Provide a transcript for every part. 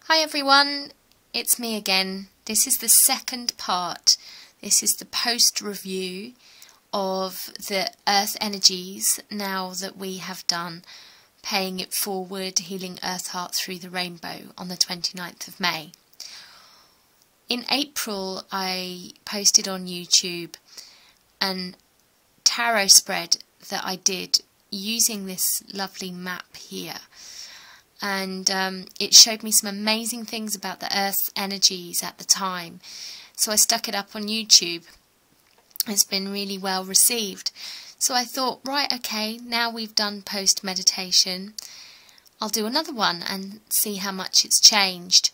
Hi everyone, it's me again. This is the second part. This is the post review of the earth energies now that we have done Paying It Forward, Healing Earth Heart Through the Rainbow on the 29th of May. In April I posted on YouTube an tarot spread that I did using this lovely map here. And it showed me some amazing things about the Earth's energies at the time. So I stuck it up on YouTube. It's been really well received. So I thought, right, okay, now we've done post meditation, I'll do another one and see how much it's changed.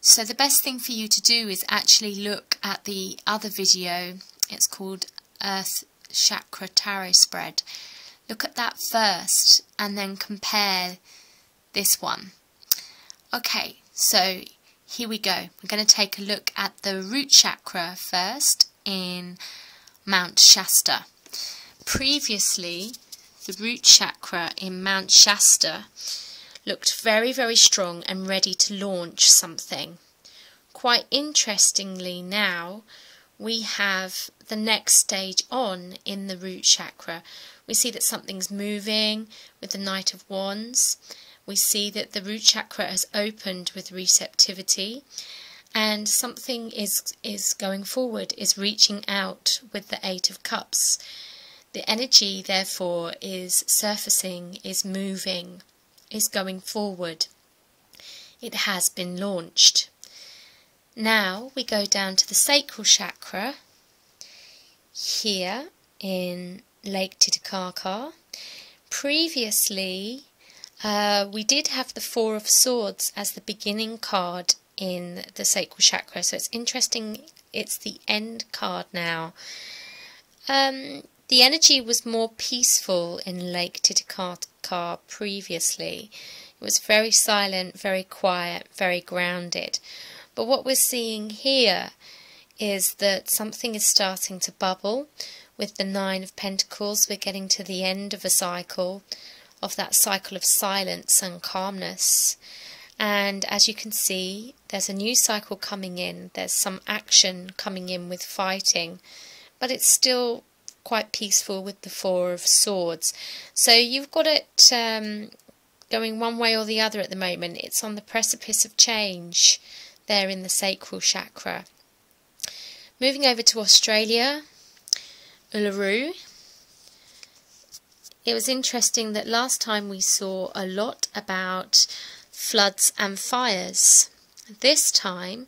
So the best thing for you to do is actually look at the other video. It's called Earth Chakra Tarot Spread. Look at that first and then compare this one. Okay, so here we go. We're going to take a look at the root chakra first in Mount Shasta. Previously, the root chakra in Mount Shasta looked very, very strong and ready to launch something. Quite interestingly now, we have the next stage on in the root chakra. We see that something's moving with the Knight of Wands. We see that the root chakra has opened with receptivity, and something is going forward, is reaching out with the Eight of Cups. The energy, therefore, is surfacing, is moving, is going forward. It has been launched. Now we go down to the sacral chakra here in Lake Titicaca. Previously, we did have the Four of Swords as the beginning card in the sacral chakra, so it's interesting, it's the end card now. The energy was more peaceful in Lake Titicaca previously. It was very silent, very quiet, very grounded. But what we're seeing here is that something is starting to bubble with the Nine of Pentacles. We're getting to the end of a cycle, of that cycle of silence and calmness. And as you can see, there's a new cycle coming in. There's some action coming in with fighting, but it's still quite peaceful with the Four of Swords. So you've got it going one way or the other at the moment. It's on the precipice of change there in the sacral chakra. Moving over to Australia, Uluru. It was interesting that last time we saw a lot about floods and fires. This time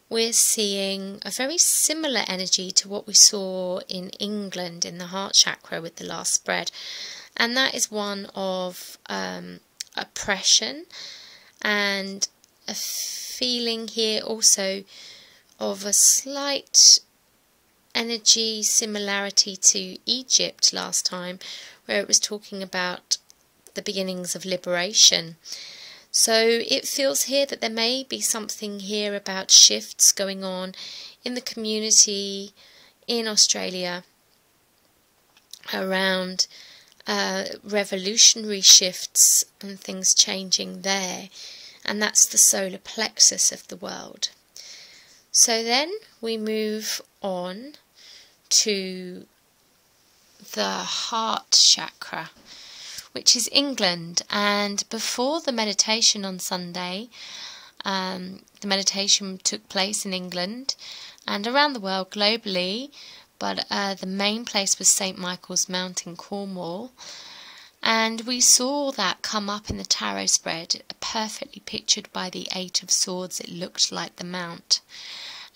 we're seeing a very similar energy to what we saw in England in the heart chakra with the last spread, and that is one of oppression and a feeling here also of a slight energy similarity to Egypt last time, where it was talking about the beginnings of liberation. So it feels here that there may be something here about shifts going on in the community in Australia around revolutionary shifts and things changing there, and that's the solar plexus of the world. So then we move on to the heart chakra, which is England. And before the meditation on Sunday, the meditation took place in England and around the world globally, but the main place was St. Michael's Mount in Cornwall. And we saw that come up in the tarot spread, perfectly pictured by the Eight of Swords. It looked like the Mount.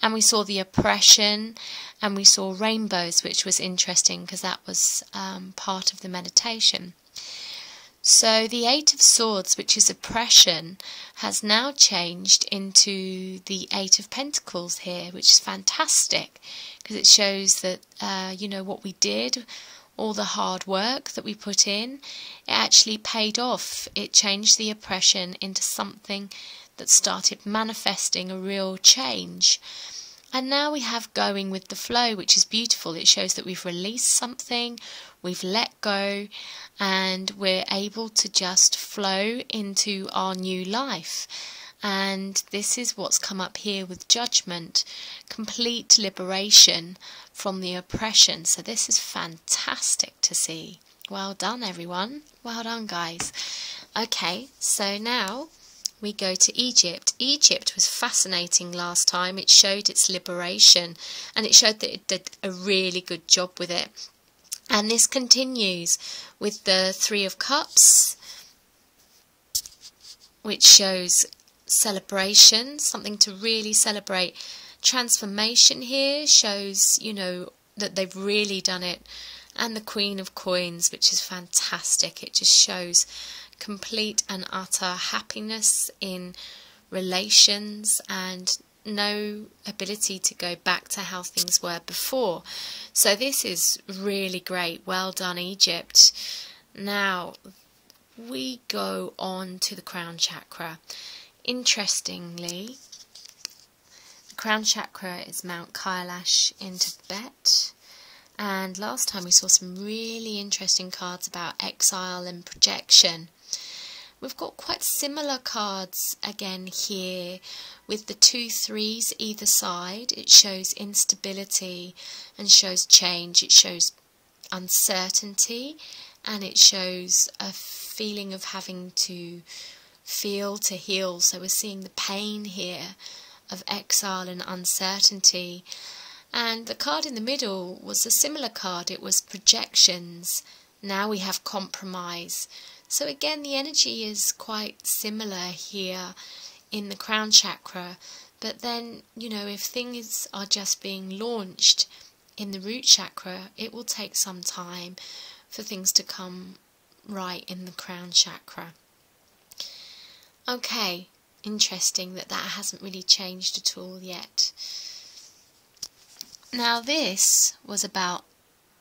And we saw the oppression, and we saw rainbows, which was interesting because that was part of the meditation. So the Eight of Swords, which is oppression, has now changed into the Eight of Pentacles here, which is fantastic because it shows that, you know, what we did, all the hard work that we put in, it actually paid off. It changed the oppression into something that started manifesting a real change. And now we have going with the flow, which is beautiful. It shows that we've released something, we've let go, and we're able to just flow into our new life. And this is what's come up here with Judgment, complete liberation from the oppression. So this is fantastic to see. Well done, everyone. Well done, guys. Okay, so now we go to Egypt. Egypt was fascinating last time. It showed its liberation, and it showed that it did a really good job with it. And this continues with the Three of Cups, which shows celebration, something to really celebrate. Transformation here shows, you know, that they've really done it. And the Queen of Coins, which is fantastic. It just shows complete and utter happiness in relations and no ability to go back to how things were before. So this is really great. Well done, Egypt. Now we go on to the crown chakra. Interestingly, the crown chakra is Mount Kailash in Tibet, and last time we saw some really interesting cards about exile and projection. We've got quite similar cards again here with the 2 3s either side. It shows instability and shows change. It shows uncertainty, and it shows a feeling of having to feel to heal. So we're seeing the pain here of exile and uncertainty. And the card in the middle was a similar card. It was projections. Now we have compromise. So again, the energy is quite similar here in the crown chakra. But then, you know, if things are just being launched in the root chakra, it will take some time for things to come right in the crown chakra. Okay, interesting that hasn't really changed at all yet. Now this was about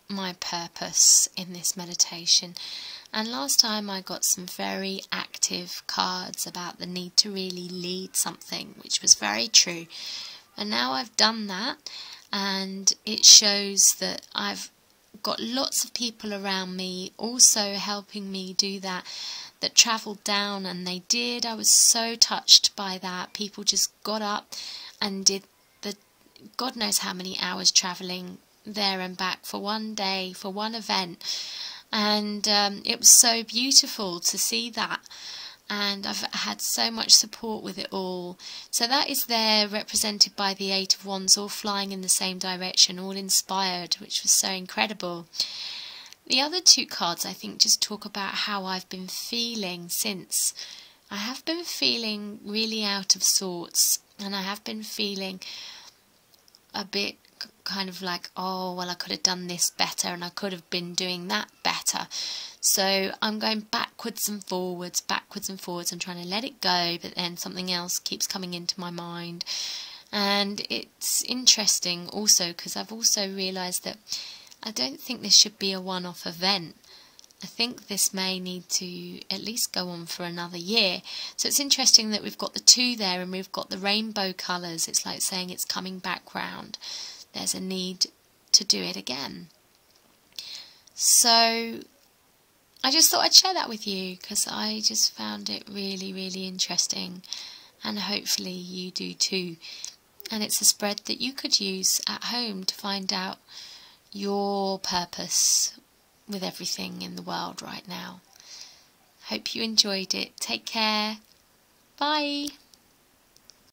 my purpose in this meditation, and last time I got some very active cards about the need to really lead something, which was very true. And now I've done that, and it shows that I've got lots of people around me also helping me do that travelled down, and they did. I was so touched by that. People just got up and did the God knows how many hours travelling there and back for one day, for one event. And it was so beautiful to see that. And I've had so much support with it all. So that is there represented by the 8 of Wands, all flying in the same direction, all inspired, which was so incredible. The other 2 cards, I think, just talk about how I've been feeling since. I have been feeling really out of sorts, and I have been feeling a bit kind of like, oh, well, I could have done this better, and I could have been doing that better. So I'm going backwards and forwards, and trying to let it go, but then something else keeps coming into my mind. And it's interesting also because I've also realised that I don't think this should be a one-off event. I think this may need to at least go on for another year. So it's interesting that we've got the 2 there, and we've got the rainbow colours. It's like saying it's coming back round. There's a need to do it again. So I just thought I'd share that with you because I just found it really, really interesting, and hopefully you do too. And it's a spread that you could use at home to find out your purpose with everything in the world right now. Hope you enjoyed it. Take care. Bye.